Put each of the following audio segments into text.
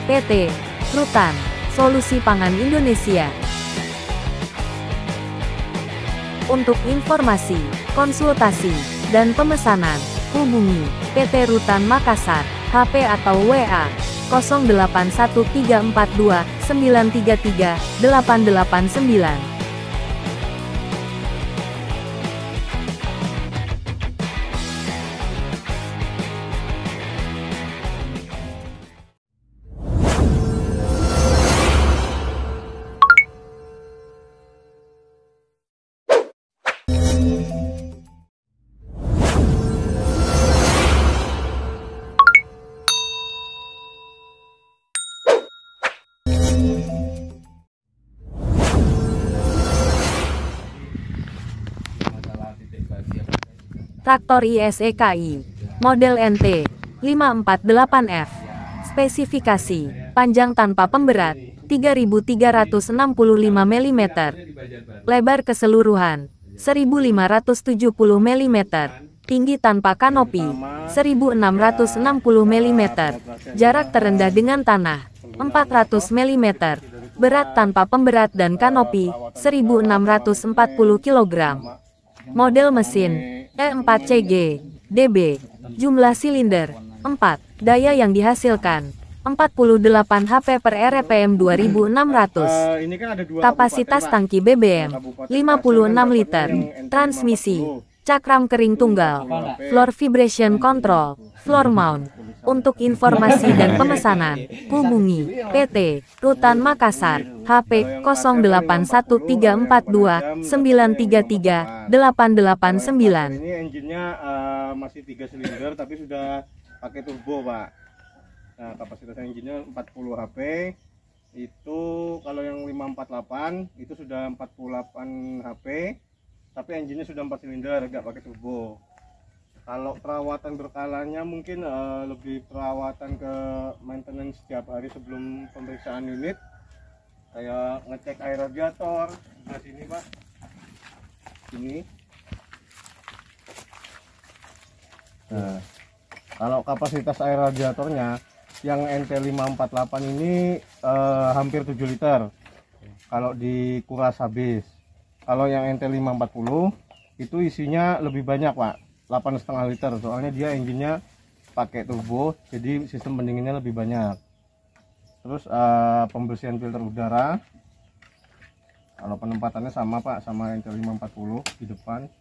PT Rutan Solusi Pangan Indonesia. Untuk informasi, konsultasi, dan pemesanan, hubungi PT Rutan Makassar, HP atau WA 081342 933 889. Traktor ISEKI, model NT 548F, spesifikasi, panjang tanpa pemberat, 3.365 mm, lebar keseluruhan, 1.570 mm, tinggi tanpa kanopi, 1.660 mm, jarak terendah dengan tanah, 400 mm, berat tanpa pemberat dan kanopi, 1.640 kg. Model mesin E4CG, DB, jumlah silinder, 4, daya yang dihasilkan, 48 HP per RPM 2600, kapasitas tangki BBM, 56 liter, transmisi, cakram kering tunggal, floor vibration control, floor mount. Untuk informasi dan pemesanan, hubungi PT Rutan Makassar, HP 081342 933 889. Ini engine-nya masih 3 silinder tapi sudah pakai turbo, Pak. Nah, kapasitas engine-nya 40 HP. Itu kalau yang 548 itu sudah 48 HP, tapi engine-nya sudah 4 silinder, nggak pakai turbo. Kalau perawatan berkalanya mungkin lebih perawatan ke maintenance setiap hari sebelum pemeriksaan unit, kayak ngecek air radiator. Nah, sini, Pak, ini. Nah, kalau kapasitas air radiatornya yang NT548 ini hampir 7 liter kalau dikuras habis. Kalau yang NT540 itu isinya lebih banyak, Pak, 8,5 liter, soalnya dia engine-nya pakai turbo, jadi sistem pendinginnya lebih banyak. Terus pembersihan filter udara, kalau penempatannya sama, Pak, sama NT540 di depan.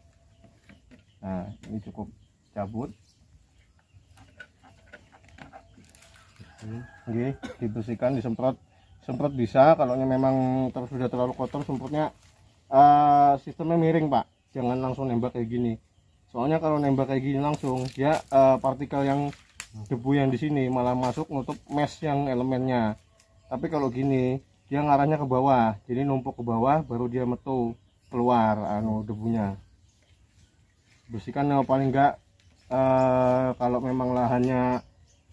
Nah, ini cukup cabut. Oke, dibersihkan, disemprot. Semprot bisa, kalau memang sudah terlalu kotor, semprotnya sistemnya miring, Pak, jangan langsung nembak kayak gini. Soalnya kalau nembak kayak gini langsung, dia partikel yang debu yang di sini malah masuk nutup mesh yang elemennya. Tapi kalau gini, dia ngarahnya ke bawah, jadi numpuk ke bawah, baru dia metu keluar debunya. Bersihkan paling enggak kalau memang lahannya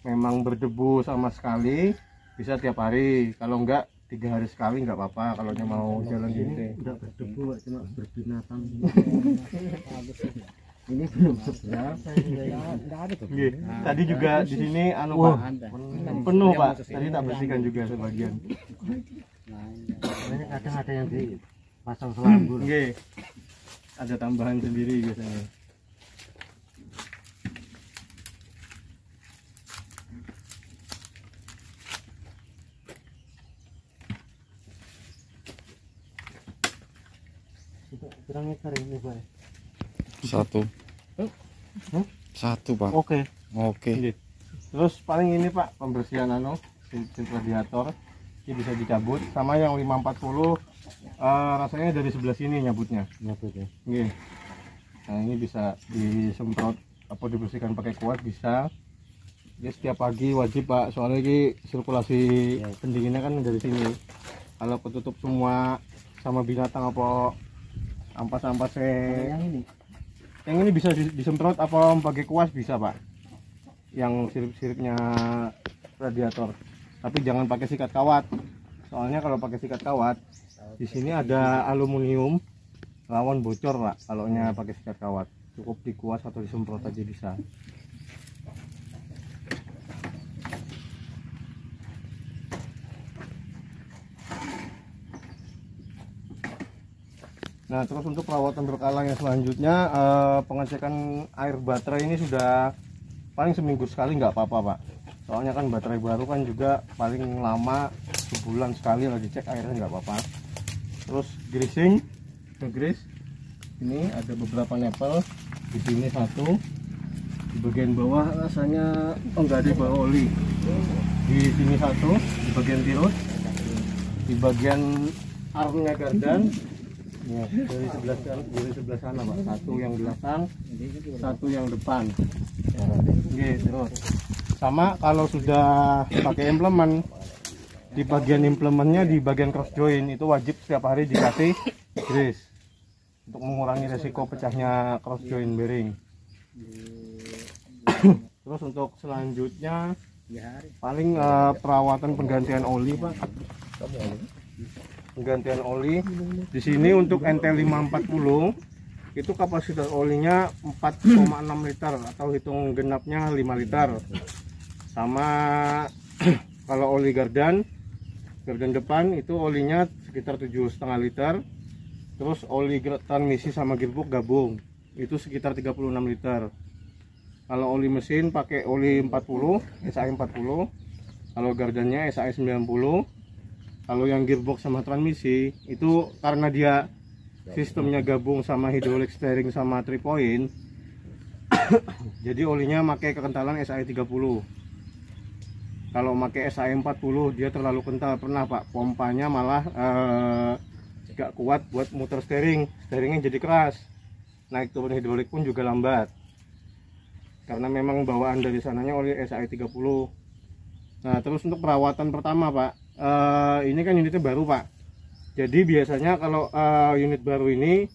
memang berdebu sama sekali, bisa tiap hari. Kalau enggak 3 hari sekali nggak apa-apa kalau mau jalan gini. Enggak berdebu, cuma berbinatang. Ini belum seberapa. Tadi juga di sini Pak, penuh, Pak. Tadi tak bersihkan juga sebagian. Ini kadang ada yang dipasang selambur. Ada tambahan sendiri biasanya. Kurang ekor ini, Pak. Satu, Pak. Oke. Oke. Terus paling ini, Pak, pembersihan filter radiator ini bisa dicabut, sama yang 540 rasanya dari sebelah sini nyabutnya. Ya. Nah, ini bisa disemprot apa dibersihkan pakai kuat bisa. Jadi setiap pagi wajib, Pak, soalnya ini sirkulasi pendinginnya kan dari sini. Kalau ketutup semua sama binatang apa ampas-ampas yang ini bisa disemprot apa pakai kuas bisa, Pak, yang sirip-siripnya radiator. Tapi jangan pakai sikat kawat, soalnya kalau pakai sikat kawat di sini ada aluminium rawan bocor, Pak. Kalau pakai sikat kawat cukup dikuas atau disemprot aja bisa. Nah, terus untuk perawatan berkala yang selanjutnya, pengecekan air baterai ini sudah paling seminggu sekali nggak apa-apa Pak. Soalnya kan baterai baru kan juga paling lama sebulan sekali lagi cek airnya nggak apa-apa. Terus greasing, nge-grease. Ini ada beberapa nempel, di sini satu, di bagian bawah rasanya nggak ada bau oli. Di sini satu, di bagian tirus, di bagian armnya gardan. Ya, dari sebelah sana Pak, satu yang belakang, satu yang depan. Oke, terus sama kalau sudah pakai implement, di bagian implementnya di bagian cross joint itu wajib setiap hari dikasih grease untuk mengurangi resiko pecahnya cross joint bearing. Terus untuk selanjutnya paling perawatan penggantian oli Pak. Penggantian oli di sini untuk NT540 itu kapasitas olinya 4,6 liter atau hitung genapnya 5 liter. Sama kalau oli gardan depan itu olinya sekitar 7,5 liter. Terus oli transmisi sama gearbox gabung itu sekitar 36 liter. Kalau oli mesin pakai oli 40 SAE 40, kalau gardannya SAE 90. Kalau yang gearbox sama transmisi itu karena dia sistemnya gabung sama hydraulic steering sama 3 point, jadi olinya pakai kekentalan SAE 30. Kalau pakai SAE 40 dia terlalu kental, pernah Pak pompanya malah gak kuat buat muter steeringnya jadi keras, naik turun hidrolik pun juga lambat karena memang bawaan dari sananya oli SAE 30. Nah, terus untuk perawatan pertama Pak, ini kan unitnya baru Pak, jadi biasanya kalau unit baru ini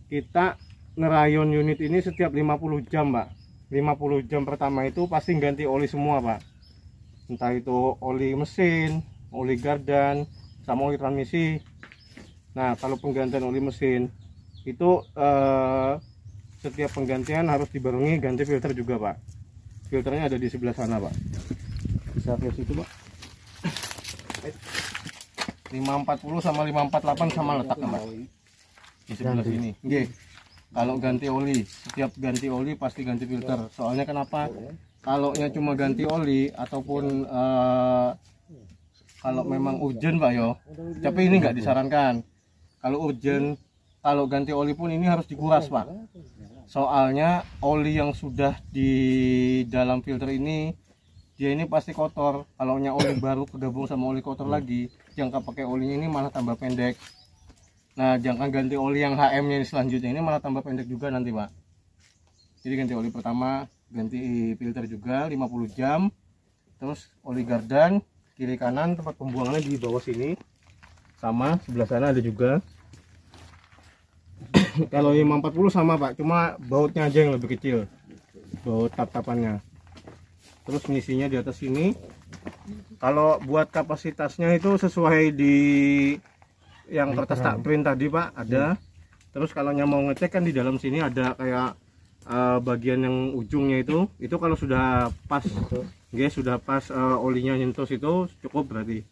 kita ngerayon unit ini setiap 50 jam Pak. 50 jam pertama itu pasti ganti oli semua Pak, entah itu oli mesin, oli gardan, sama oli transmisi. Nah, kalau penggantian oli mesin itu setiap penggantian harus dibarengi ganti filter juga Pak. Filternya ada di sebelah sana Pak, bisa ke situ Pak. 540 sama 548 sama letaknya Pak, di sebelah sini. Oke. Kalau ganti oli, setiap ganti oli pasti ganti filter. Soalnya kenapa? Kalau cuma ganti oli ataupun kalau memang urgent Pak yo, tapi ini nggak disarankan. Kalau urgent, kalau ganti oli pun ini harus dikuras Pak. Soalnya oli yang sudah di dalam filter ini dia ini pasti kotor. Kalau oli baru kegabung sama oli kotor lagi, jangka pakai olinya ini malah tambah pendek. Nah, jangka ganti oli yang HM nya selanjutnya ini malah tambah pendek juga nanti Pak. Jadi ganti oli pertama, ganti filter juga 50 jam. Terus oli gardan kiri kanan, tempat pembuangannya di bawah sini, sama sebelah sana ada juga. Kalau 540 sama Pak, cuma bautnya aja yang lebih kecil, baut tap-tapannya. Terus ngisinya di atas sini. Kalau buat kapasitasnya itu sesuai di yang kertas tak print tadi Pak, ada. Terus kalau mau ngecek kan di dalam sini ada kayak bagian yang ujungnya itu kalau sudah pas, guys, sudah pas olinya nyentuh itu cukup berarti.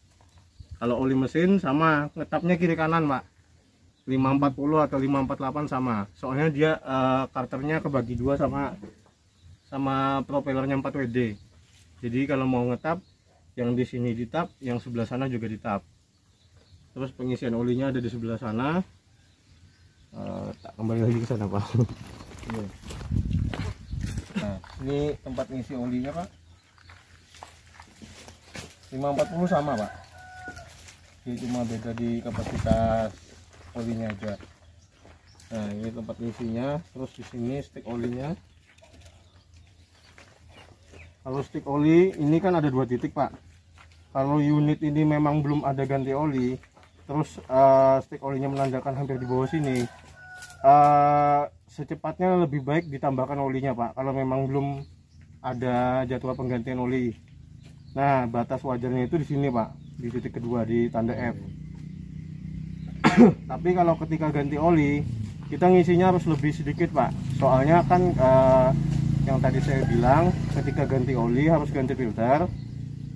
Kalau oli mesin sama, ngetapnya kiri kanan Pak, 540 atau 548 sama. Soalnya dia karternya kebagi dua sama propellernya 4 WD. Jadi kalau mau ngetap, yang di sini ditap, yang sebelah sana juga ditap. Terus pengisian olinya ada di sebelah sana. Tak kembali lagi ke sana Pak. Nah, ini tempat ngisi olinya Pak. 540 sama Pak. Jadi cuma beda di kapasitas olinya aja. Nah, ini tempat ngisinya. Terus di sini stick olinya. Kalau stick oli ini kan ada 2 titik Pak. Kalau unit ini memang belum ada ganti oli, terus stick olinya menandakan hampir di bawah sini, secepatnya lebih baik ditambahkan olinya Pak, kalau memang belum ada jadwal penggantian oli. Nah, batas wajarnya itu di sini Pak, di titik kedua di tanda F. Tapi kalau ketika ganti oli, kita ngisinya harus lebih sedikit Pak, soalnya kan yang tadi saya bilang ketika ganti oli harus ganti filter.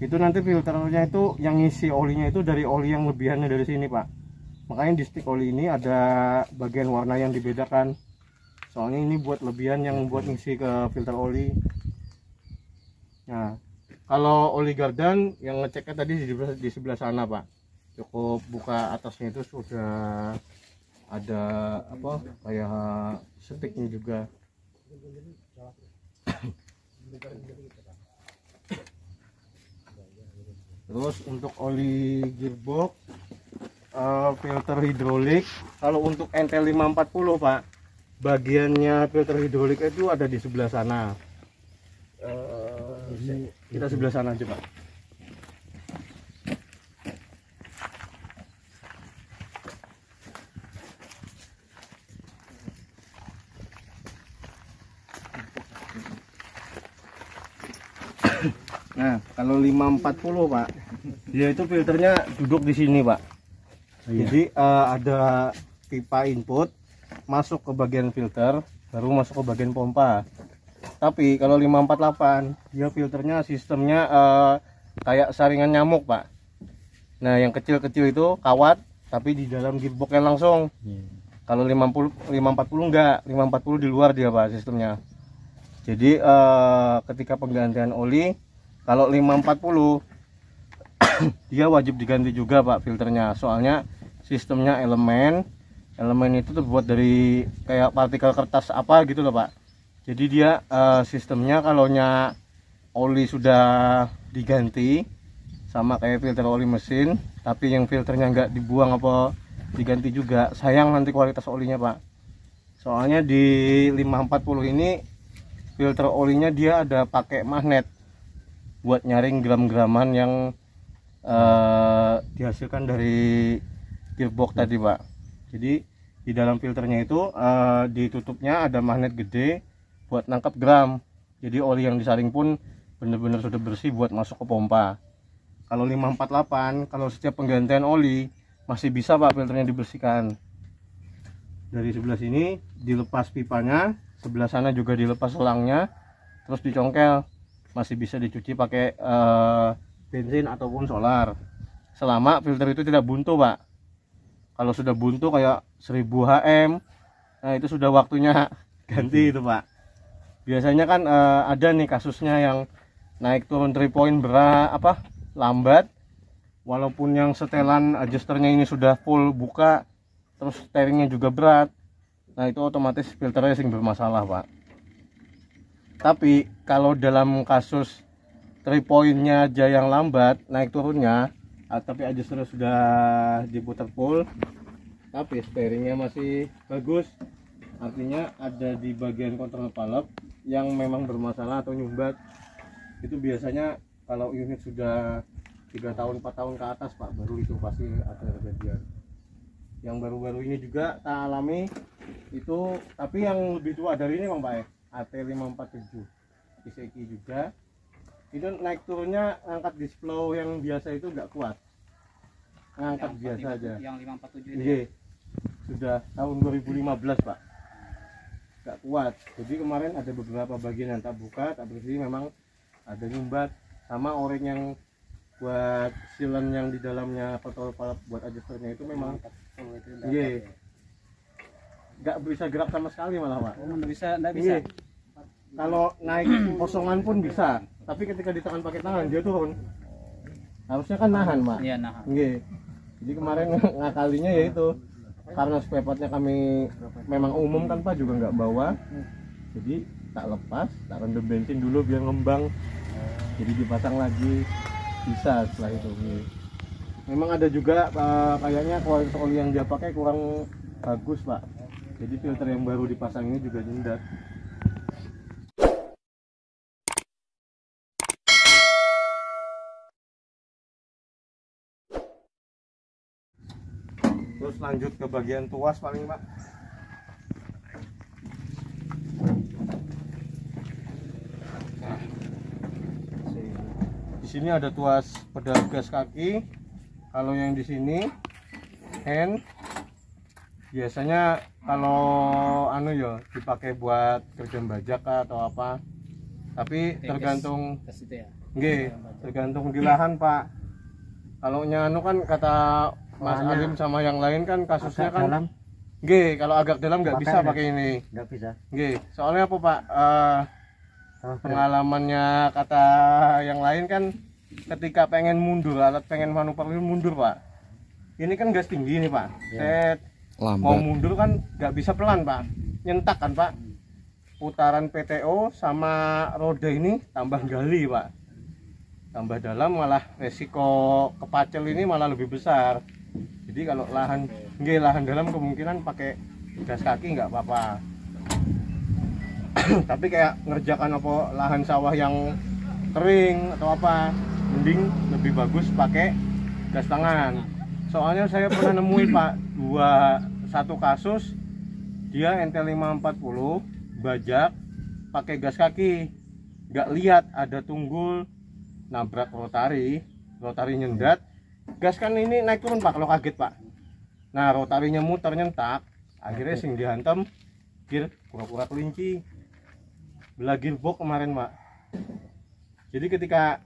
Itu nanti filternya itu yang ngisi olinya itu dari oli yang lebihannya dari sini Pak, Makanya di stick oli ini ada bagian warna yang dibedakan. Soalnya ini buat lebihan yang buat ngisi ke filter oli. Nah, kalau oli Gardan yang ngeceknya tadi di sebelah sana Pak. Cukup buka atasnya itu sudah ada apa kayak sticknya juga. Terus untuk oli gearbox, filter hidrolik, kalau untuk NT540 Pak, bagiannya filter hidrolik itu ada di sebelah sana. Kita sebelah sana aja Pak. Nah, kalau 540 Pak, dia itu filternya duduk di sini Pak. Jadi ada pipa input masuk ke bagian filter, baru masuk ke bagian pompa. Tapi kalau 548, dia filternya sistemnya kayak saringan nyamuk Pak. Nah, yang kecil-kecil itu kawat, tapi di dalam gearboxnya langsung. Kalau 540 enggak, 540 di luar dia Pak sistemnya. Jadi ketika penggantian oli, kalau 540 dia wajib diganti juga Pak filternya. Soalnya sistemnya elemen itu terbuat dari kayak partikel kertas apa gitu loh Pak. Jadi dia sistemnya kalau oli sudah diganti sama kayak filter oli mesin, tapi yang filternya nggak dibuang apa diganti juga, sayang nanti kualitas olinya Pak. Soalnya di 540 ini filter olinya dia ada pakai magnet buat nyaring gram-graman yang dihasilkan dari gearbox tadi Pak. Jadi di dalam filternya itu ditutupnya ada magnet gede buat nangkap gram. Jadi oli yang disaring pun benar-benar sudah bersih buat masuk ke pompa. Kalau 548, kalau setiap penggantian oli masih bisa Pak filternya dibersihkan. Dari sebelah sini dilepas pipanya, sebelah sana juga dilepas selangnya, terus dicongkel. Masih bisa dicuci pakai bensin ataupun solar, selama filter itu tidak buntu Pak. Kalau sudah buntu kayak 1000 HM, nah itu sudah waktunya ganti itu Pak. Biasanya kan ada nih kasusnya yang naik turun 3 point lambat, walaupun yang setelan adjusternya ini sudah full buka, terus steeringnya juga berat, nah itu otomatis filternya sing bermasalah Pak. Tapi kalau dalam kasus 3 pointnya aja yang lambat naik turunnya, tapi adjusternya sudah diputar full, tapi steeringnya masih bagus, artinya ada di bagian kontrol valve yang memang bermasalah atau nyumbat, itu biasanya kalau unit sudah 3 tahun 4 tahun ke atas Pak, baru itu pasti ada kejadian. Yang baru-baru ini juga tak alami itu, tapi yang lebih tua dari ini Bang Pak ya, AT547 Kiseki juga, itu naik turunnya ngangkat display yang biasa itu nggak kuat, ngangkat yang biasa aja. Yang 547 itu ya? Sudah tahun 2015 Pak, nggak kuat. Jadi kemarin ada beberapa bagian yang tak buka, tak bersih, memang ada nyumbat, sama oring yang buat silen yang di dalamnya kontrol valve buat adjusternya itu memang nggak bisa gerak sama sekali malah Pak. Nggak bisa. Kalau naik kosongan pun bisa, tapi ketika ditekan pakai tangan dia turun. Harusnya kan nahan Pak. Iya nahan. Jadi kemarin ngakalinya ya itu, karena spare partnya kami memang umum kan Pak, juga nggak bawa, jadi tak lepas, tak rendam bensin dulu biar ngembang, jadi dipasang lagi, bisa setelah itu. Memang ada juga kayaknya kualitas oli yang dia pakai kurang bagus Pak, jadi filter yang baru dipasang ini juga nyendat. Terus lanjut ke bagian tuas paling Pak. Di sini ada tuas pedal gas kaki. Kalau yang di sini hand, biasanya kalau dipakai buat kerja bajak atau apa. Tapi tergantung tergantung di lahan Pak. Kalau kan kata Mas Soalnya Alim sama yang lain kan kasusnya agak kan dalam nggih, kalau agak dalam nggak bisa Makanya. pakai ini. nggak bisa. Nggih, soalnya apa Pak? Sama berat. Pengalamannya kata yang lain kan ketika pengen mundur, alat pengen manuver mundur Pak. Ini kan gas tinggi nih Pak. Set mau Lambat. mundur kan nggak bisa pelan Pak, nyentak kan Pak. Putaran PTO sama roda ini tambah gali Pak, tambah dalam, malah resiko kepacel ini malah lebih besar. Jadi kalau lahan lahan dalam kemungkinan pakai gas kaki nggak apa-apa. Tapi kayak ngerjakan apa lahan sawah yang kering atau apa, mending lebih bagus pakai gas tangan. Soalnya saya pernah nemuin Pak satu kasus, dia NT540 bajak pakai gas kaki, nggak lihat ada tunggul, nabrak rotari nyendat, gas kan ini naik turun Pak kalau kaget Pak. Nah rotarinya muter nyentak, akhirnya sing dihantam gear pura-pura kelinci, belah gearbox kemarin Pak. Jadi ketika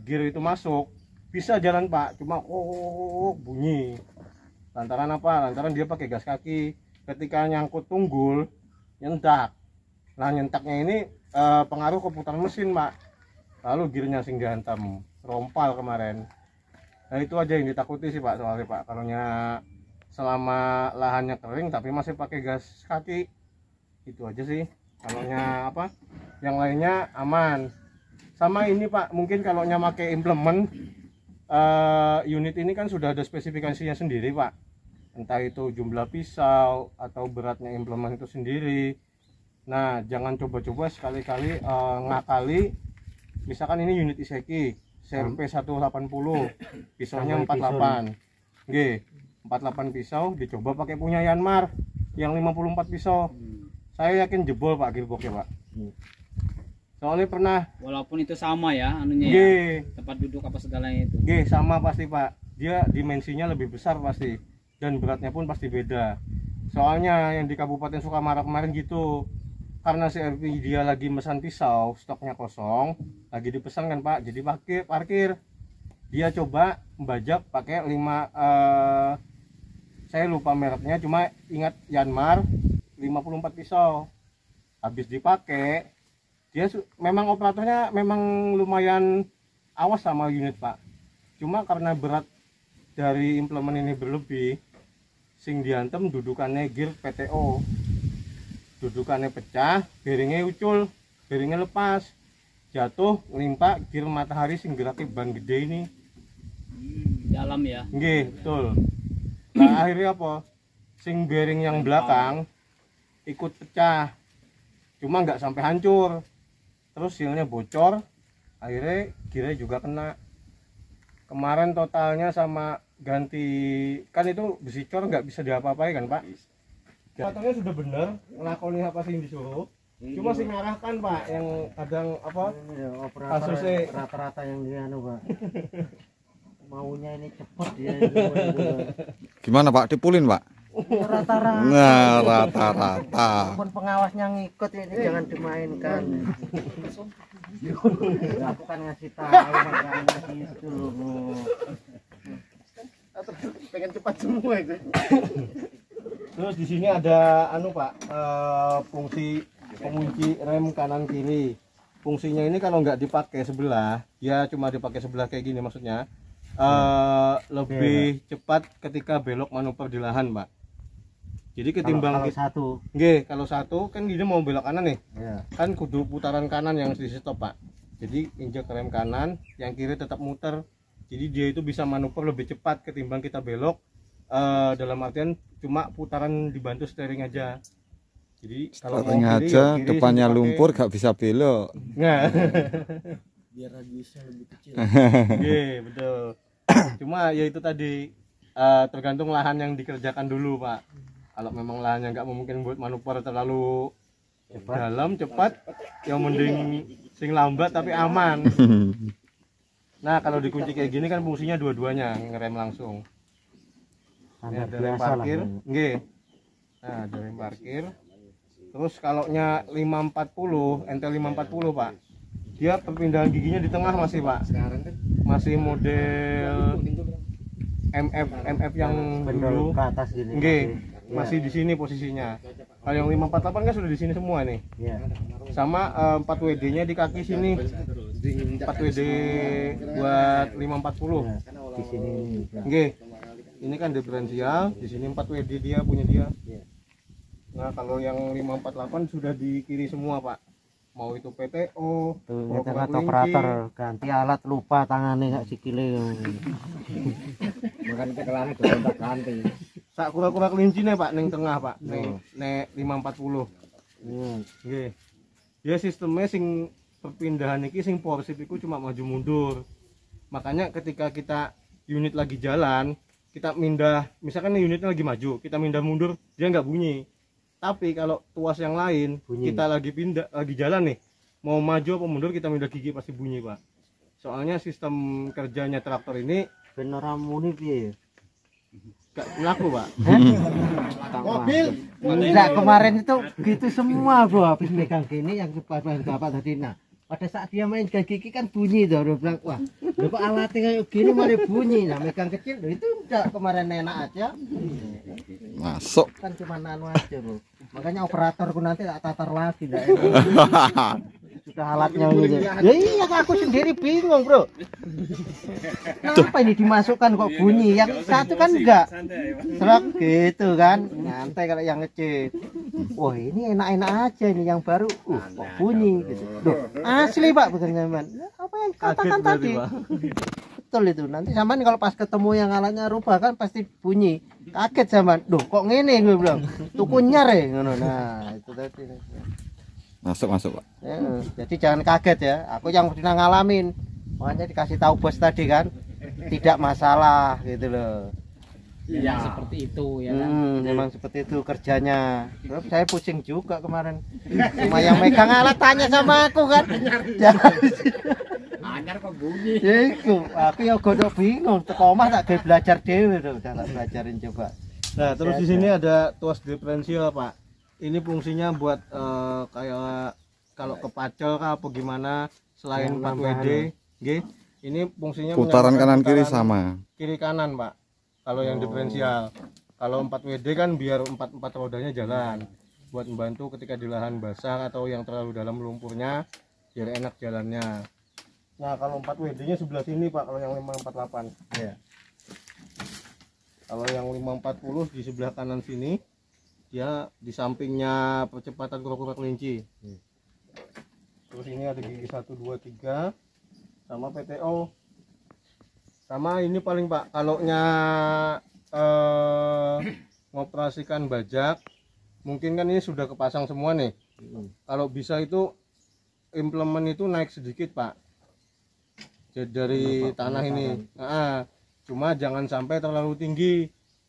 gear itu masuk bisa jalan Pak, cuma bunyi. Lantaran apa? Lantaran dia pakai gas kaki. Ketika nyangkut tunggul nyentak. Nah nyentaknya ini pengaruh ke putaran mesin Pak. Lalu gearnya sing dihantam, rompal kemarin. Nah itu aja yang ditakuti sih Pak, soalnya Pak, kalau selama lahannya kering tapi masih pakai gas kaki, itu aja sih. Kalau apa yang lainnya aman. Sama ini Pak, mungkin kalau pakai implement unit ini kan sudah ada spesifikasinya sendiri Pak, entah itu jumlah pisau atau beratnya implement itu sendiri. Nah jangan coba-coba sekali-kali ngakali. Misalkan ini unit Iseki CRP 180, pisaunya 48, G 48 pisau, dicoba pakai punya Yanmar yang 54 pisau, saya yakin jebol Pak gearboxnya Pak. Soalnya pernah, walaupun itu sama ya anunya G, ya, tempat duduk apa segalanya itu. G sama pasti Pak, dia dimensinya lebih besar pasti, dan beratnya pun pasti beda. Soalnya yang di Kabupaten Sukamara kemarin gitu, karena CRP dia lagi mesan pisau, stoknya kosong, lagi dipesan kan Pak, jadi parkir. Dia coba membajak pakai 5, saya lupa mereknya, cuma ingat Yanmar 54 pisau. Habis dipakai, dia memang operatornya memang lumayan awas sama unit Pak. Cuma karena berat dari implement ini berlebih, sing diantem dudukannya gear PTO. Dudukannya pecah, bearingnya ucul, bearingnya lepas, jatuh, limpa gear matahari sing geraknya ban gede ini. Dalam ya. Nggih, betul. Nah, akhirnya apa? Sing bearing yang belakang ikut pecah. Cuma nggak sampai hancur. Terus sealnya bocor, akhirnya gearnya juga kena. Kemarin totalnya sama ganti, kan itu besi cor nggak bisa diapa-apain kan Pak? Katanya sudah benar, ngelakoni apa sih yang disuruh. Cuma sih ngarahkan Pak, yang kadang apa Ini ya, operator kasusnya rata-rata yang dia Pak. Maunya ini cepet dia. Gimana Pak? Dipulin Pak? Rata-rata. Nah, rata-rata. Walaupun pengawasnya ngikut ini jangan dimainkan. Aku kan ngasih tahu makanya gitu loh. pengen cepat semua itu. Terus di sini ada Pak, fungsi pengunci rem kanan kiri. Fungsinya ini kalau nggak dipakai sebelah, ya cuma dipakai sebelah kayak gini maksudnya, lebih cepat ketika belok manuver di lahan Pak. Jadi ketimbang kalau satu kan gini mau belok kanan nih, Ya. kan kudu putaran kanan yang di stop Pak. Jadi injak rem kanan, yang kiri tetap muter. Jadi dia itu bisa manuver lebih cepat ketimbang kita belok, dalam artian cuma putaran dibantu steering aja. Jadi kalau mau Steering kiri, aja, ya kiri, depannya sini pakai. lumpur gak bisa belok. Nah. Biar radiusnya lebih kecil. Iya betul. Cuma ya itu tadi, tergantung lahan yang dikerjakan dulu Pak. Kalau memang lahannya nggak memungkinkan buat manuver terlalu dalam cepat, yang mending sing lambat tapi aman. Nah kalau dikunci kayak gini kan fungsinya dua-duanya, ngerem langsung. Ini ada rem parkir, nggih. Nah ada rem parkir. Terus kalau nya 540, NT540 Pak, dia perpindahan giginya di tengah masih Pak. Masih model MF yang Bendol dulu ke atas gini. nggih, masih di sini posisinya. Kalau yang 548 kan sudah di sini semua nih. Iya. Sama 4WD-nya di kaki sini. 4WD buat 540. Nah, di sini ini. Nggih. Ini kan diferensial, di sini 4WD dia punya dia. Iya. Nah, kalau yang 548 sudah di kiri semua, Pak. Mau itu PTO, Tuh, mau nyata kelinci. operator ganti alat lupa tangannya sak sikile. Makan kekelane tak ganti. Sak kura-kura kelinci nih, Pak, ning tengah, Pak. Nek 540. Nggih. Ya sistemnya sing perpindahan iki sing power shift iku cuma maju mundur. Makanya ketika kita unit lagi jalan, kita mindah, misalkan nih unitnya lagi maju, kita mindah mundur, dia nggak bunyi. Tapi kalau tuas yang lain, Bunyi. kita lagi pindah, lagi jalan nih, mau maju apa mundur, kita mindah gigi pasti bunyi, Pak. Soalnya sistem kerjanya traktor ini Ben ora muni piye? gak laku, Pak. Mobil. Enggak, kemarin itu gitu semua, Bro. Habis megang gini yang bapak tadi. Nah, pada saat dia main gigi kan bunyi tuh. Dia bilang, wah, loh kok alatnya kayak gini malah bunyi. Nah, megang kecil, loh, itu enggak kemarin enak aja. Masuk. Kan cuma anu aja, Bro. Makanya operatorku nanti tak tatar lagi, enggak enak. Sudah alatnya ini. Ya iya, aku sendiri bingung, Bro. Kenapa ini dimasukkan kok bunyi? Yang satu kan enggak. Serak gitu kan. Nyantai kalau yang kecil. Wah, ini enak-enak aja ini yang baru. Kok bunyi gitu. Loh, asli, Pak, bukan zaman. Apa yang katakan tadi? Betul itu. Nanti sampean kalau pas ketemu yang alatnya rubah kan pasti bunyi. Kaget sampean. Duh, kok ngene gue bilang. Tuku nyar ya ngono. Nah, itu tadi. Masuk, Pak. Ya, jadi jangan kaget ya. Aku yang pernah ngalamin. Makanya dikasih tahu bos tadi kan. Tidak masalah gitu loh. Ya, seperti itu ya kan. Memang seperti itu kerjanya. Terus saya pusing juga kemarin. Cuma yang megang alat tanya sama aku kan. Jangan. Anyar kok bunyi. Iku, aku ya godok bingung. Teko omah tak gawe belajar dhewe tuh. Udah tak belajarin coba. Nah, terus di sini ada tuas diferensial, Pak. Ini fungsinya buat kayak kalau kepacel kah apa gimana selain Yang 4WD, nggih. Ini fungsinya Putaran menyamakan kanan kiri putaran sama. Kiri kanan, Pak. Kalau yang diferensial. Kalau 4WD kan biar empat rodanya jalan. Buat membantu ketika di lahan basah atau yang terlalu dalam lumpurnya biar enak jalannya. Nah, kalau 4WD-nya sebelah sini, Pak, kalau yang 548. Iya. Kalau yang 540 di sebelah kanan sini, dia di sampingnya percepatan kura-kura kelinci. Terus ini ada gigi 1, 2, 3 sama PTO. Sama ini paling, Pak, kalaunya ngoperasikan bajak, mungkin kan ini sudah kepasang semua nih. Kalau bisa itu implement itu naik sedikit, Pak. Jadi dari tanah ini. Cuma jangan sampai terlalu tinggi.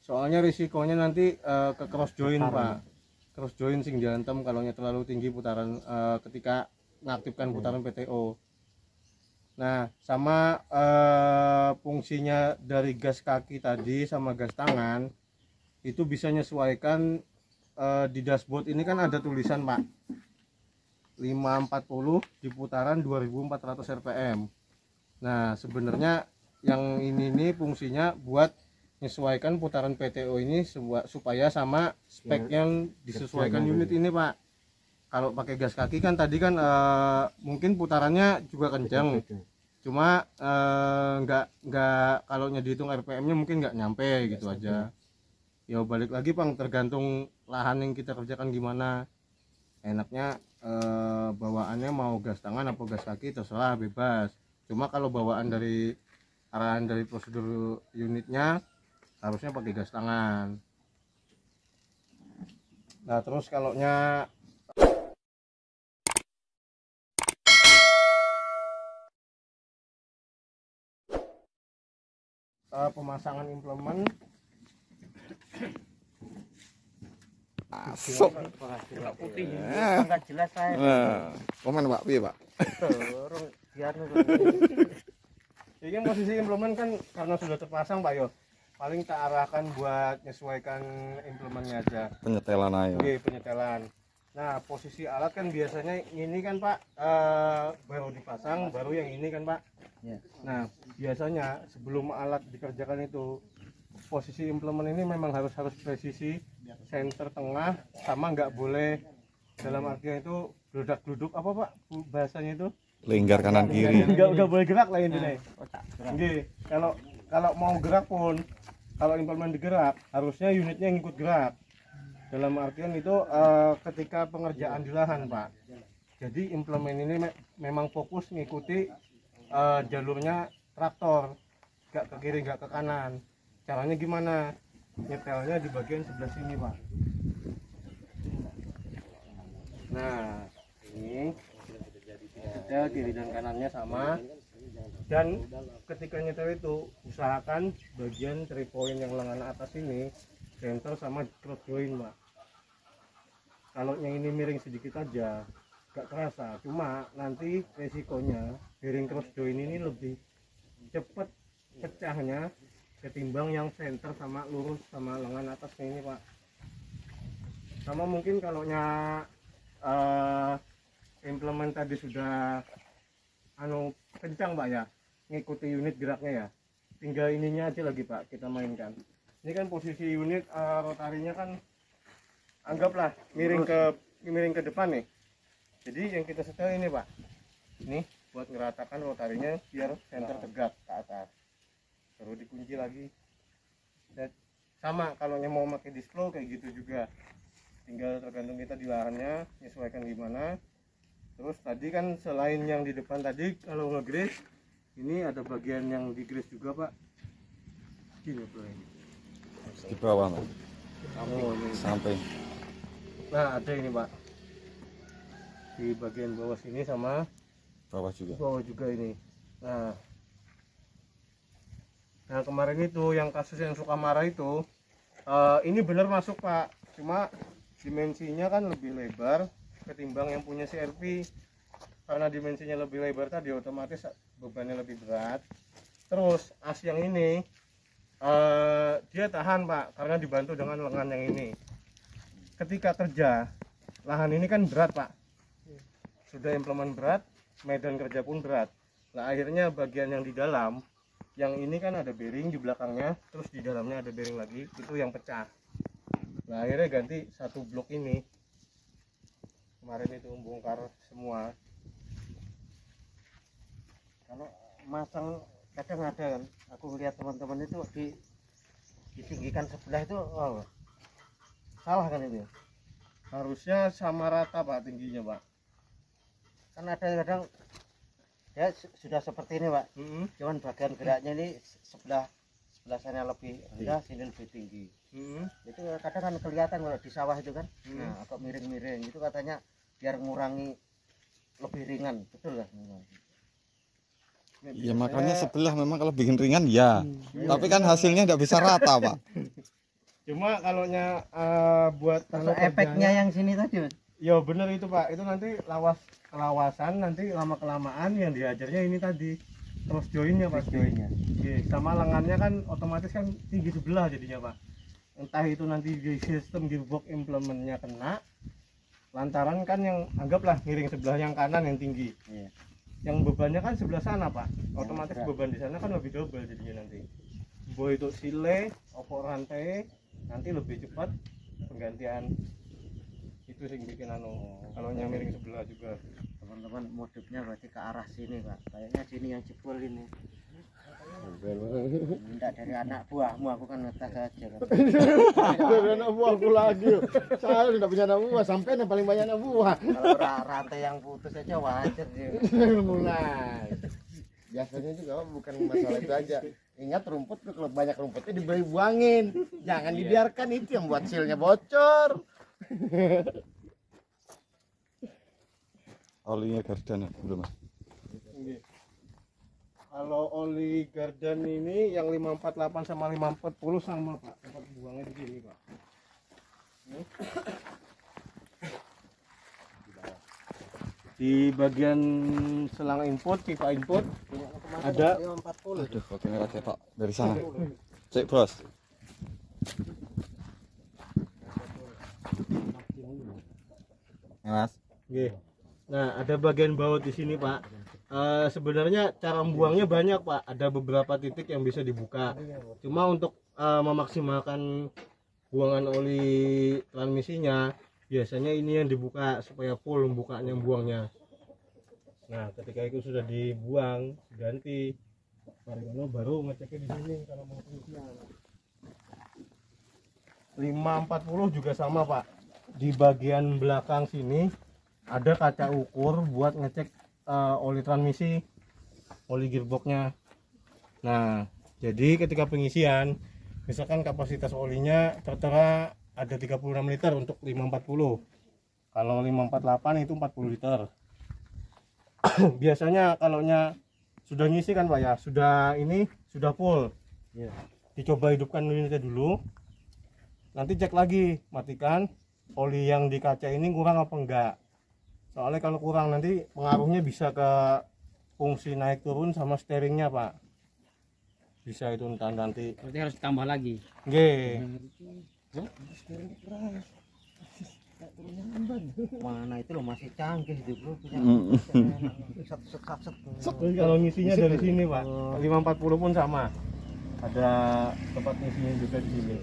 Soalnya risikonya nanti ke cross joint, Pak. Cross joint sing diantem kalau terlalu tinggi putaran ketika mengaktifkan putaran PTO. Nah, sama fungsinya dari gas kaki tadi sama gas tangan itu bisa menyesuaikan di dashboard ini kan ada tulisan, Pak. 540 di putaran 2400 rpm. Nah, sebenarnya yang ini fungsinya buat menyesuaikan putaran PTO ini supaya sama spek yang disesuaikan unit ini, Pak. Kalau pakai gas kaki kan tadi kan mungkin putarannya juga kencang, cuma nggak kalau dihitung RPM-nya mungkin nggak nyampe gitu aja. Ya balik lagi, Bang, tergantung lahan yang kita kerjakan gimana. Enaknya bawaannya mau gas tangan atau gas kaki terserah, bebas. Cuma kalau bawaan dari arahan dari prosedur unitnya harusnya pakai gas tangan. Nah, terus kalaunya pemasangan implement Masuk. Enggak jelas saya. Nah, komen, Pak. Piye, Pak? Turun biar ini posisi implement kan karena sudah terpasang, Pak, yo. Paling tak arahkan buat menyesuaikan implementnya aja. Penyetelan ayo. Oke, penyetelan. Nah, posisi alat kan biasanya ini kan, Pak, baru dipasang, baru yang ini kan, Pak. Ya. Nah, biasanya sebelum alat dikerjakan itu posisi implement ini memang harus presisi, center tengah, sama nggak boleh dalam artian itu geludak-geluduk apa Pak bahasanya itu? Lingkar kanan kiri. Nggak boleh gerak lah intinya. Nggih, kalau mau gerak pun, kalau implement digerak harusnya unitnya ngikut gerak. Dalam artian itu ketika pengerjaan di lahan Pak. Jadi implement ini memang fokus ngikuti jalurnya traktor, nggak ke kiri nggak ke kanan. Caranya gimana? Nyetelnya di bagian sebelah sini Pak. Nah ini nyetel kiri dan kanannya sama. Dan ketika nyetel itu usahakan bagian 3 point yang lengan atas ini center sama cross joint Pak. Kalau yang ini miring sedikit aja gak kerasa, cuma nanti resikonya bearing cross joint ini lebih cepat pecahnya ketimbang yang center sama lurus sama lengan atasnya ini Pak. Sama mungkin kalau implement tadi sudah kencang Pak ya, ngikuti unit geraknya ya, tinggal ininya aja lagi Pak kita mainkan. Ini kan posisi unit rotarinya kan anggaplah miring ke depan nih. Jadi yang kita setel ini Pak, ini buat ngeratakan rotarinya biar center tegak ke atas. Terus dikunci lagi. Dan sama kalau mau pakai display kayak gitu juga, tinggal tergantung kita di lahannya menyesuaikan gimana. Terus tadi kan selain yang di depan tadi kalau nge-grease, ini ada bagian yang di-grease juga Pak. Gini Bro ini. Di bawah Pak. Oh, ini. Samping. Nah ada ini Pak, di bagian bawah sini sama Bawah juga. bawah juga ini. Nah kemarin itu yang kasus yang suka marah itu, ini bener masuk Pak, cuma dimensinya kan lebih lebar ketimbang yang punya CRV. Karena dimensinya lebih lebar tadi otomatis bebannya lebih berat. Terus as yang ini dia tahan Pak karena dibantu dengan lengan yang ini. Ketika kerja lahan ini kan berat Pak, sudah implement berat, medan kerja pun berat. Nah akhirnya bagian yang di dalam, yang ini kan ada bearing di belakangnya, terus di dalamnya ada bearing lagi, itu yang pecah. Nah akhirnya ganti satu blok ini. Kemarin itu bongkar semua. Kalau masang kadang ada kan, aku lihat teman-teman itu ditinggikan sebelah itu salah kan itu. Harusnya sama rata Pak tingginya Pak. Kan ada yang kadang ya sudah seperti ini Pak, cuman bagian geraknya ini sebelah sana lebih rendah, sini lebih tinggi. Itu kadang kan kelihatan kalau di sawah itu kan, nah agak miring-miring itu katanya biar mengurangi lebih ringan, betul lah. Ya makanya sebelah memang kalau bikin ringan ya, tapi kan hasilnya tidak bisa rata Pak. Cuma kalau buat Efeknya yang sini tadi Mas. ya bener itu Pak, itu nanti kelawasan nanti lama kelamaan yang diajarnya ini tadi terus joinnya Pak, joinnya sama lengannya kan otomatis kan tinggi sebelah jadinya Pak. Entah itu nanti di sistem gearbox implementnya kena, lantaran kan yang anggaplah miring sebelah yang kanan yang tinggi, yang bebannya kan sebelah sana Pak, otomatis beban di sana kan lebih double jadinya nanti. Boy itu sile, opor rantai nanti lebih cepat penggantian. Itu sih bikin kalau yang miring sebelah juga. Teman-teman modusnya berarti ke arah sini Pak, kayaknya sini yang jebol ini. Minta dari anak buahmu, aku kan ngetes aja kan. Dari anak buahku lagi, saya tidak punya anak buah, sampai yang paling banyak anak buah. Kalau rantai yang putus aja wajar dia. Mulai biasanya juga bukan masalah itu aja. Ingat rumput kalau banyak rumputnya dibuangin, jangan dibiarkan, itu yang buat silnya bocor. Olinya Gardan belum Mas? Kalau oli Gardan ini yang 548 sama 540 sama Pak, tempat buangnya di sini Pak. Di bagian selang input, pipa input ada 40. Aduh, pakai merah Pak dari sana. Cek Bos. Mas. Nggih. Nah, ada bagian baut di sini, Pak. Sebenarnya cara membuangnya banyak, Pak. Ada beberapa titik yang bisa dibuka. Cuma untuk memaksimalkan buangan oli transmisinya, biasanya ini yang dibuka supaya full bukanya buangnya. Nah ketika itu sudah dibuang ganti baru ngeceknya di sini kalau mau pengisian. 540 juga sama Pak, di bagian belakang sini ada kaca ukur buat ngecek oli transmisi, oli gearboxnya. Nah jadi ketika pengisian misalkan kapasitas olinya tertera ada 36 liter untuk 540, kalau 548 itu 40 liter. Biasanya kalaunya sudah ngisi kan Pak ya, sudah full Iya. dicoba hidupkan unitnya dulu, nanti cek lagi, matikan oli yang di kaca ini kurang apa enggak, soalnya kalau kurang nanti pengaruhnya bisa ke fungsi naik turun sama steeringnya Pak, bisa itu nanti. Berarti harus ditambah lagi. Nggih. Mana itu loh masih canggih itu bro. Kalau ngisinya dari sini Pak, 540 pun sama, ada tempat ngisinya juga di sini.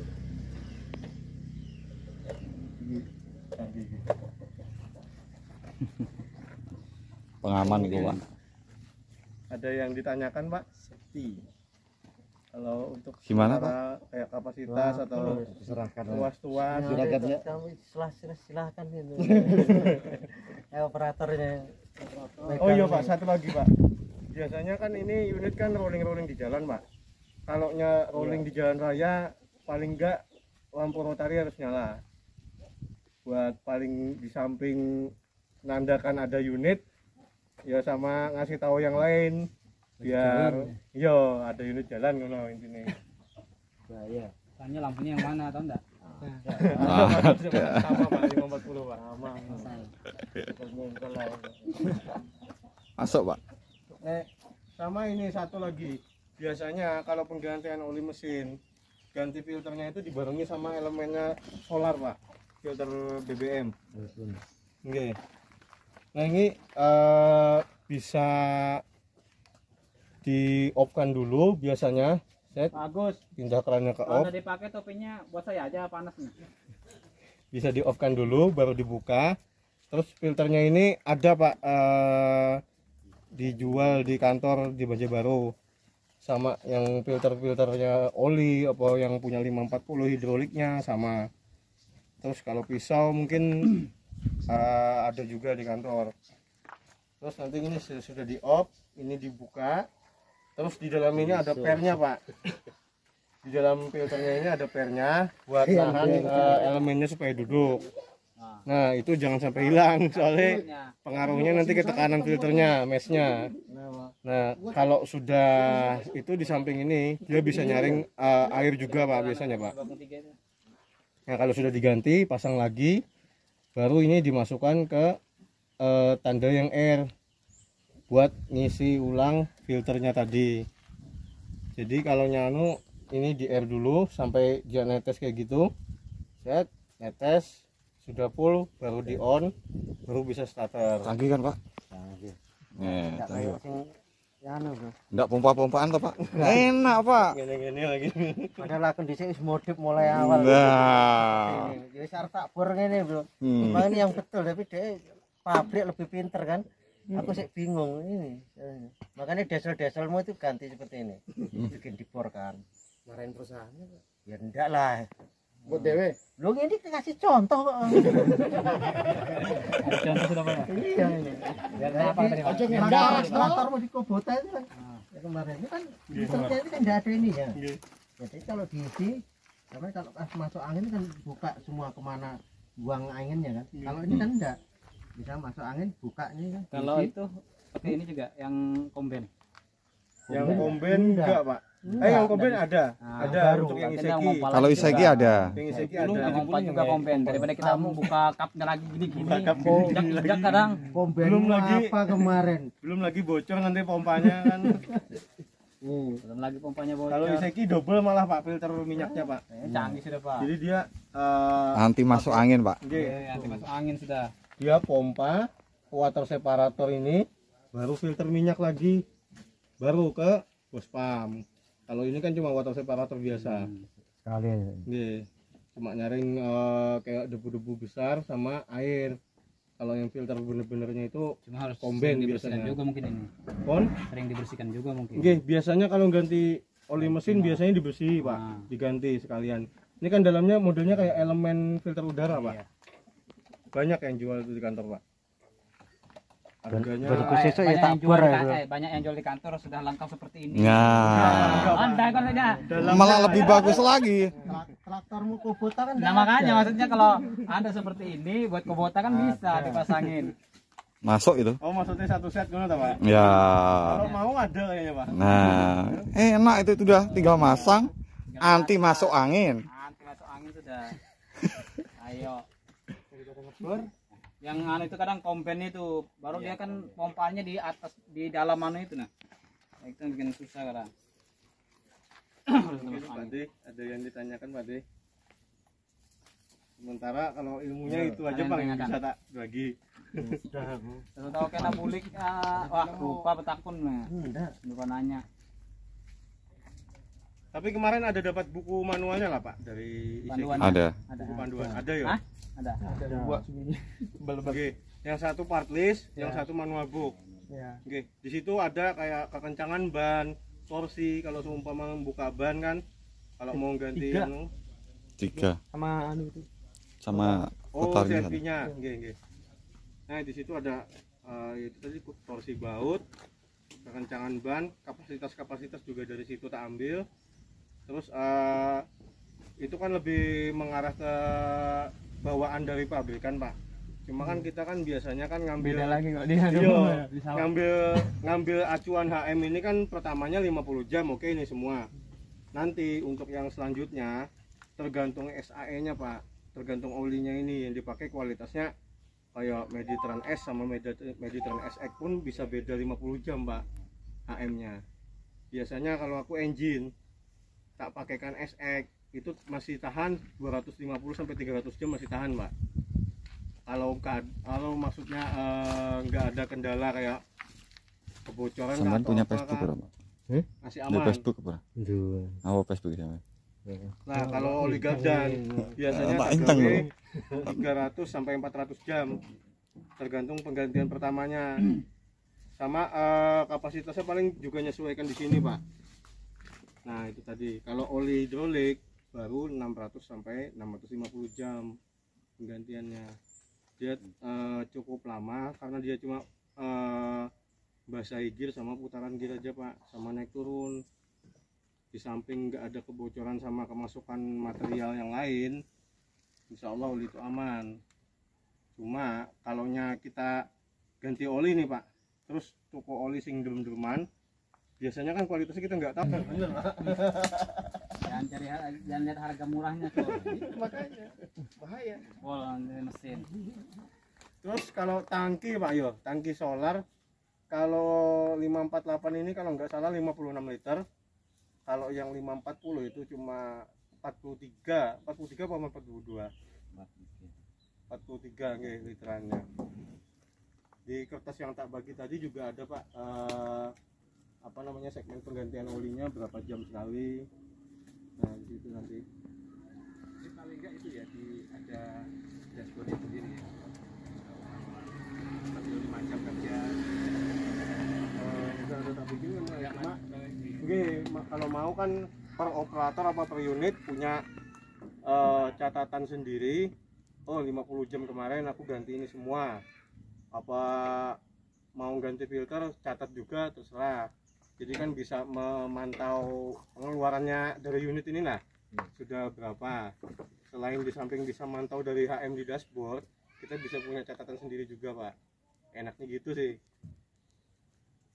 Pengaman itu Pak. Ada yang ditanyakan Pak? Kalau untuk Gimana, secara kayak kapasitas atau diserahkan tuas-tuas silahkan itu. Operatornya. Oh iya Pak, satu lagi Pak, biasanya kan ini unit kan rolling di jalan Pak, kalau rolling di jalan raya paling enggak lampu rotari harus nyala, buat paling di samping nandakan ada unit ya, sama ngasih tahu yang lain biar yo ada unit jalan ngono intine. Bahaya. Tanya lampunya yang mana atau enggak? Sama Pak, 540 Pak. Masuk Pak. Sama ini satu lagi, biasanya kalau penggantian oli mesin, ganti filternya itu dibarengi sama elemennya solar Pak, filter BBM. Oke. Nah ini bisa di off kan dulu biasanya, set Bagus. pindah kerannya ke Kalau off, udah dipakai topinya buat saya aja panas nih. bisa di off kan dulu baru dibuka. Terus filternya ini ada Pak, dijual di kantor di Banjarbaru, sama yang filternya oli apa yang punya 540 hidroliknya sama. Terus kalau pisau mungkin ada juga di kantor. Terus nanti ini sudah di off, ini dibuka. Terus di dalam ini ada pernya Pak, di dalam filternya ini ada pernya buat nahan elemennya supaya duduk. Nah itu jangan sampai hilang, soalnya pengaruhnya nanti ke tekanan filternya, mesnya. Nah kalau sudah itu di samping ini dia bisa nyaring air juga Pak biasanya Pak. Nah kalau sudah diganti pasang lagi, baru ini dimasukkan ke tanda yang air buat ngisi ulang filternya tadi. Jadi kalau nyanu ini di air dulu sampai dia netes kayak gitu, set netes sudah full baru di on, baru bisa starter. Canggih kan Pak? Canggih. Canggih Pak. Bro. Enggak pompa-pompaan toh Pak? Enak Pak. Gini lagi. Padahal aku dhisik wis modif mulai awal. Nah. Ya wis arep tak bor ngene, Bro. Makanya yang betul, tapi dia pabrik lebih pinter kan. Aku sih bingung ini. Makanya diesel-dieselmu itu ganti seperti ini. Bikin dibor kan. Marahin perusahaannya Pak. Ya enggak lah. Buat dewe. Lu ini kasih contoh kok. Ada contoh sudah Pak. Iya ini. Biar apa tadi Pak? Traktor mau di Kubota itu kan. Ya kemarin itu kan dieselnya itu kan enggak ada ini ya. Jadi kalau diisi, karena kalau pas masuk angin kan buka semua kemana buang anginnya kan. Kalau ini kan enggak. Bisa masuk angin, buka ini kan. Kalau diisi. itu pakai ini juga yang komben. Yang komben enggak Pak. Yang komben ada. Ada baru. untuk yang Nanti Iseki. mau Kalau Iseki ada. Yang Iseki Dulu ada. yang kompak juga komben. Daripada kita mau buka cupnya lagi gini-gini. Injak kadang. Komben Belum lagi. apa kemarin? Belum lagi bocor nanti pompanya kan. Belum lagi pompanya bocor. Kalau Iseki double malah Pak filter minyaknya Pak. Canggih sudah Pak. Jadi dia Anti masuk angin Pak. Nanti masuk angin sudah. dia pompa water separator ini, baru filter minyak lagi, baru ke hose pump. Kalau ini kan cuma water separator biasa. sekali. Nih, cuma nyaring kayak debu-debu besar sama air. Kalau yang filter bener-benernya itu Cuma harus Komben sering dibersihkan biasanya. juga mungkin ini. pon. Sering dibersihkan juga mungkin. Oke, biasanya kalau ganti oli mesin biasanya dibersih, Pak. Nah. Diganti sekalian. Ini kan dalamnya modelnya kayak elemen filter udara, Pak. Iya. Banyak yang jual itu di kantor, Pak. Harganya Baru sesuk ya Banyak tak yang jual bar di ya, ka- bro. banyak yang jual di kantor sudah lengkap seperti ini. Nah, Anda kan saja. malah lebih bagus lagi. Traktormu Kubota kan. Nah makanya maksudnya kalau Anda seperti ini buat Kubota kan bisa dipasangin. Masuk itu. Oh, maksudnya satu set ngono ta, Pak? Ya. Kalau mau ada kayaknya, Pak. Nah, enak itu udah tinggal masang, anti masuk angin. Nanti masuk angin sudah. Ayo. Yang anu itu kadang kompen itu baru dia kan pompanya di atas di dalam anu itu nah. Itu yang bikin susah kadang. Mungkin Pak De, ada yang ditanyakan Pak De. Sementara kalau ilmunya itu aja ada yang Bang yang tanyakan. bisa tak bagi. Terus tahu kena bulik wah lupa petakun nah. Lupa nanya. Tapi kemarin ada dapat buku manualnya lah Pak dari ICQ. Panduan. Ada. Ada. Buku panduan. Ada ya? Hah? Ada. Oke. Yang satu part list, yang satu manual book. Ya. Oke. Di situ ada kayak kekencangan ban, torsi kalau seumpama membuka ban kan. Kalau mau ganti Tiga. anu. 3 Sama anu itu. sama Oh, putarnya. CFP-nya. Nggih. Nah, di situ ada itu tadi torsi baut, kekencangan ban, kapasitas juga dari situ tak ambil. Terus itu kan lebih mengarah ke bawaan dari pabrikan, Pak. Cuma kan kita kan biasanya kan ngambil Beda lagi kok dia. Iya, ngambil acuan HM ini kan pertamanya 50 jam, oke ini semua. Nanti untuk yang selanjutnya tergantung SAE-nya, Pak. Tergantung olinya ini yang dipakai kualitasnya kayak Mediterranean S sama Mediterranean SX pun bisa beda 50 jam, Pak. HM-nya. Biasanya kalau aku engine tak pakaikan SX itu masih tahan 250 sampai 300 jam masih tahan, Pak. Kalau maksudnya nggak ada kendala kayak kebocoran Sampean atau punya apa Facebook kan, berapa? masih Di aman. Facebook berapa? Duh. Oh, Facebook sama. Nah, kalau oli gardan biasanya Pak tak Intang gawe loh. 300 sampai 400 jam tergantung penggantian pertamanya. Sama kapasitasnya paling juga menyesuaikan di sini, Pak. Nah, itu tadi. Kalau oli hidrolik baru 600 sampai 650 jam penggantiannya. Dia cukup lama karena dia cuma basahi gear sama putaran gear aja, Pak, sama naik turun. Di samping nggak ada kebocoran sama kemasukan material yang lain, insya Allah oli itu aman. Cuma kalaunya kita ganti oli nih, Pak, terus toko oli sing derem-dereman, biasanya kan kualitasnya kita nggak tahu. Jangan lihat harga murahnya tuh. Makanya bahaya. Mesin. Terus kalau tangki, Pak, yo tangki solar kalau 548 ini kalau nggak salah 56 liter. Kalau yang 540 itu cuma 43 apa 42? 43 nggih literannya. Di kertas yang tak bagi tadi juga ada, Pak, apa namanya segmen penggantian olinya berapa jam sekali. Nah, di situ nanti. Ini paling enggak itu ya ada dashboardnya sendiri ya. 45 jam kerja. Udah tak bikin memang ya, cuma kalau mau kan per operator apa per unit punya catatan sendiri. Oh, 50 jam kemarin aku ganti ini semua. Apa mau ganti filter catat juga, terserah. Jadi kan bisa memantau pengeluarannya dari unit ini lah sudah berapa. Selain di samping bisa mantau dari HM di dashboard, kita bisa punya catatan sendiri juga, Pak. Enaknya gitu sih.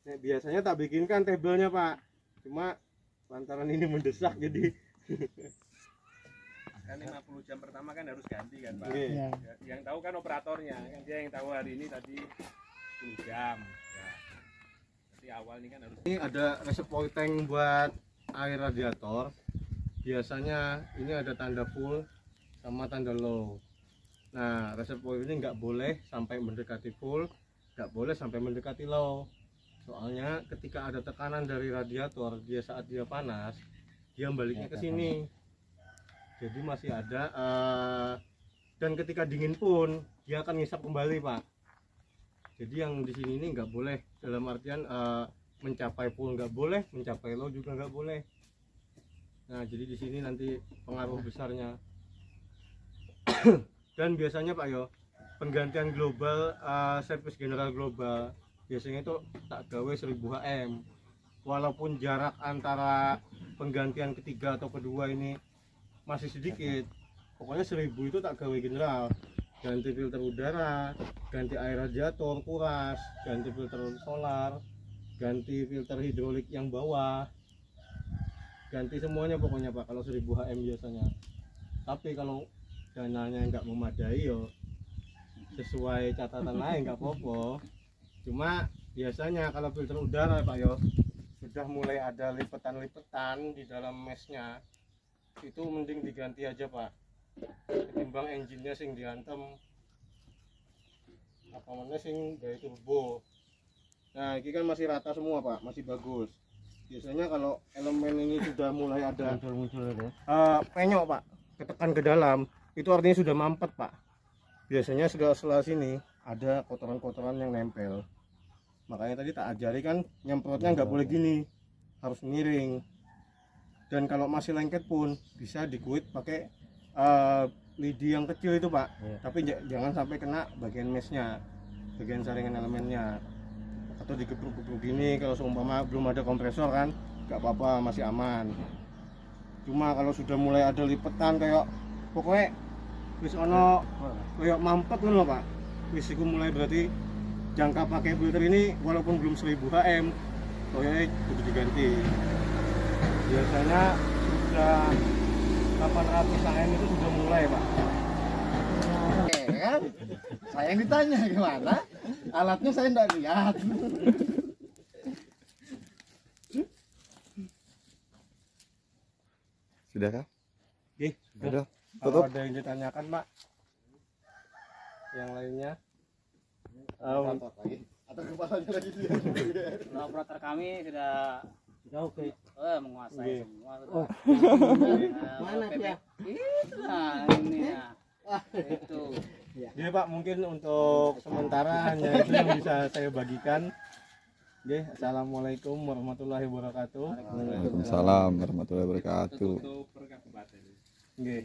Nah, biasanya tak bikinkan tabelnya, Pak, cuma lantaran ini mendesak jadi kan 50 jam pertama kan harus ganti kan, Pak. Iya. Yang tahu kan operatornya, kan dia yang tahu hari ini tadi 10 jam ya. Jadi awal ini kan harus ini ada reservoir tank buat air radiator. Biasanya ini ada tanda full sama tanda low. Nah, reservoir ini nggak boleh sampai mendekati full, nggak boleh sampai mendekati low. Soalnya ketika ada tekanan dari radiator, dia saat dia panas, dia baliknya ke sini. jadi masih ada, dan ketika dingin pun dia akan ngisap kembali Pak. Jadi yang di sini ini nggak boleh, dalam artian mencapai full nggak boleh, mencapai low juga nggak boleh. Nah jadi di sini nanti pengaruh besarnya. Dan biasanya Pak yo, penggantian global, servis general global biasanya itu tak gawe 1000 HM. Walaupun jarak antara penggantian ketiga atau kedua ini masih sedikit, pokoknya 1000 itu tak gawe general. Ganti filter udara, ganti air radiator, kuras, ganti filter solar, ganti filter hidrolik yang bawah, ganti semuanya pokoknya Pak kalau 1000 HM biasanya. Tapi kalau dananya nggak memadai yo sesuai catatan lain nggak apa-apa. Cuma biasanya kalau filter udara Pak yo sudah mulai ada lipetan-lipetan di dalam mesnya, itu mending diganti aja Pak, ketimbang engine-nya sing diantem apa mana sing gaya turbo. Nah ini kan masih rata semua Pak, masih bagus. Biasanya kalau elemen ini sudah mulai ada penyok Pak, ketekan ke dalam, itu artinya sudah mampet Pak. Biasanya setelah sini ada kotoran-kotoran yang nempel. Makanya tadi tak ajari kan nyemprotnya nggak boleh gini, harus miring. Dan kalau masih lengket pun bisa dikuit pakai lidi yang kecil itu Pak. Tapi jangan sampai kena bagian mesnya, bagian saringan elemennya. Atau digebruk-gebruk gini, kalau seumpama belum ada kompresor kan nggak apa-apa, masih aman. Cuma kalau sudah mulai ada lipetan kayak pokoknya wis ono kayak mampet loh Pak, wis iku mulai berarti jangka pakai filter ini walaupun belum 1000 HM kayaknya kudu diganti. Biasanya sudah 800 HM itu sudah mulai Pak. Kan? Saya yang ditanya gimana? Alatnya saya enggak lihat. Sudah kah? Oke, Sudah. kalau Tutup. ada yang ditanyakan Pak, yang lainnya Atau kepalanya lagi dia. Operator kami sudah Oke. menguasai Oke. semua. Mana dia? Itu nah ini ya. Itu. Jadi Pak, mungkin untuk sementara hanya itu yang bisa saya bagikan. Oke, assalamualaikum warahmatullahi wabarakatuh. Waalaikumsalam warahmatullahi wabarakatuh. Untuk berkat batin. Oke.